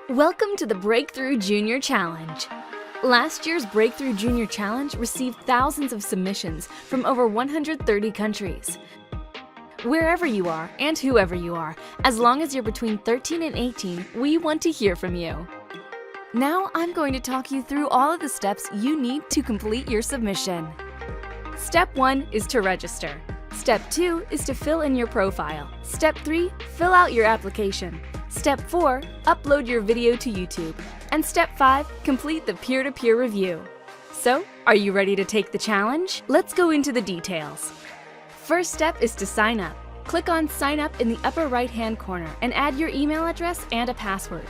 Welcome to the Breakthrough Junior Challenge. Last year's Breakthrough Junior Challenge received thousands of submissions from over 130 countries. Wherever you are and whoever you are, as long as you're between 13 and 18, we want to hear from you. Now I'm going to talk you through all of the steps you need to complete your submission. Step 1 is to register. Step 2 is to fill in your profile. Step 3, fill out your application. Step 4, upload your video to YouTube. And Step 5, complete the peer-to-peer review. So, are you ready to take the challenge? Let's go into the details. First step is to sign up. Click on Sign Up in the upper right-hand corner and add your email address and a password.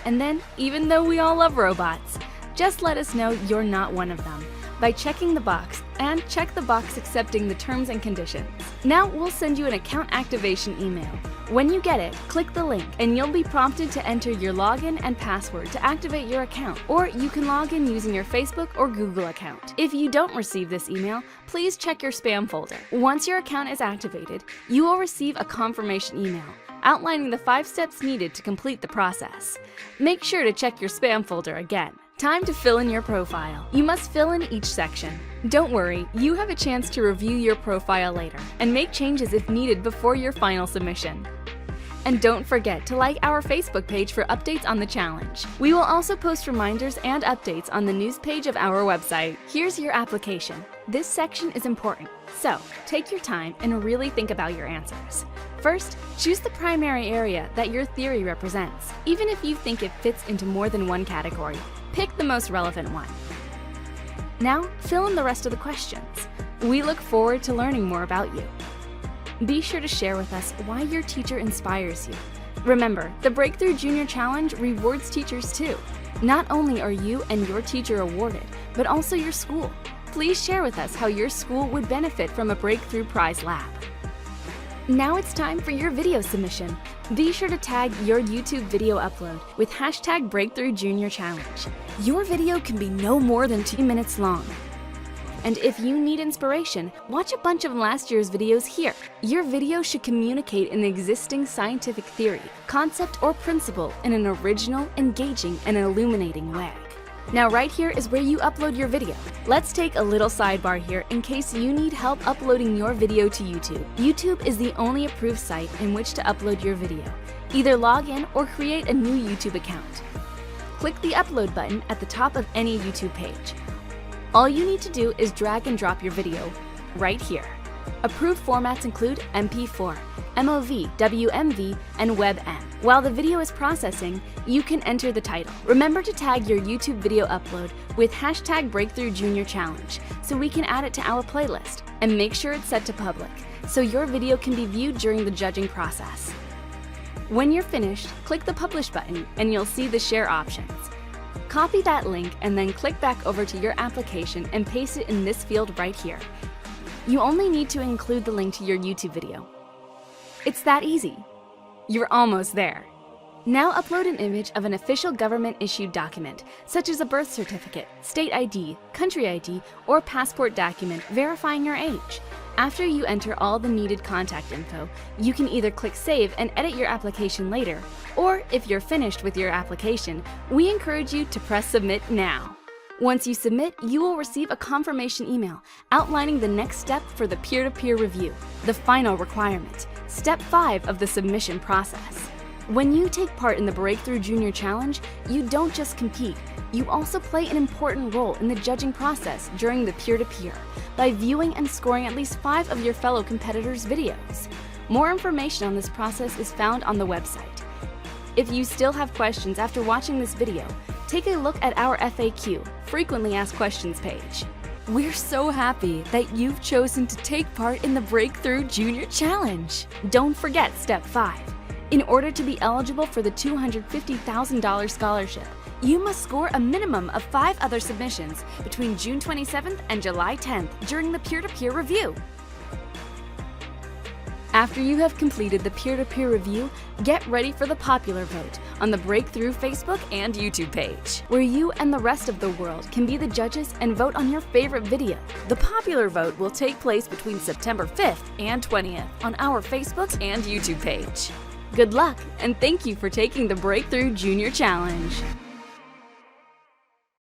And then, even though we all love robots, just let us know you're not one of them by checking the box, and check the box accepting the terms and conditions. Now we'll send you an account activation email. When you get it, click the link and you'll be prompted to enter your login and password to activate your account, or you can log in using your Facebook or Google account. If you don't receive this email, please check your spam folder. Once your account is activated, you will receive a confirmation email outlining the 5 steps needed to complete the process. Make sure to check your spam folder again. Time to fill in your profile. You must fill in each section. Don't worry, you have a chance to review your profile later and make changes if needed before your final submission. And don't forget to like our Facebook page for updates on the challenge. We will also post reminders and updates on the news page of our website. Here's your application. This section is important, so take your time and really think about your answers. First, choose the primary area that your theory represents. Even if you think it fits into more than one category, pick the most relevant one. Now, fill in the rest of the questions. We look forward to learning more about you. Be sure to share with us why your teacher inspires you. Remember, the Breakthrough Junior Challenge rewards teachers too. Not only are you and your teacher awarded, but also your school. Please share with us how your school would benefit from a Breakthrough Prize Lab. Now it's time for your video submission. Be sure to tag your YouTube video upload with hashtag Breakthrough Junior Challenge. Your video can be no more than 2 minutes long. And if you need inspiration, watch a bunch of last year's videos here. Your video should communicate an existing scientific theory, concept, or principle in an original, engaging, and illuminating way. Now right here is where you upload your video. Let's take a little sidebar here in case you need help uploading your video to YouTube. YouTube is the only approved site in which to upload your video. Either log in or create a new YouTube account. Click the upload button at the top of any YouTube page. All you need to do is drag and drop your video right here. Approved formats include MP4, MOV, WMV, and WebM. While the video is processing, you can enter the title. Remember to tag your YouTube video upload with hashtag Breakthrough Junior Challenge so we can add it to our playlist, and make sure it's set to public so your video can be viewed during the judging process. When you're finished, click the Publish button and you'll see the share options. Copy that link and then click back over to your application and paste it in this field right here. You only need to include the link to your YouTube video. It's that easy. You're almost there. Now upload an image of an official government-issued document, such as a birth certificate, state ID, country ID, or passport document verifying your age. After you enter all the needed contact info, you can either click Save and edit your application later, or if you're finished with your application, we encourage you to press Submit now. Once you submit, you will receive a confirmation email outlining the next step for the peer-to-peer review, the final requirement, Step 5 of the submission process. When you take part in the Breakthrough Junior Challenge, you don't just compete, you also play an important role in the judging process during the peer-to-peer by viewing and scoring at least 5 of your fellow competitors' videos. More information on this process is found on the website. If you still have questions after watching this video, take a look at our FAQ, Frequently Asked Questions page. We're so happy that you've chosen to take part in the Breakthrough Junior Challenge. Don't forget Step 5. In order to be eligible for the $250,000 scholarship, you must score a minimum of 5 other submissions between June 27th and July 10th during the peer-to-peer review. After you have completed the peer-to-peer review, get ready for the popular vote on the Breakthrough Facebook and YouTube page, where you and the rest of the world can be the judges and vote on your favorite video. The popular vote will take place between September 5th and 20th on our Facebook and YouTube page. Good luck, and thank you for taking the Breakthrough Junior Challenge.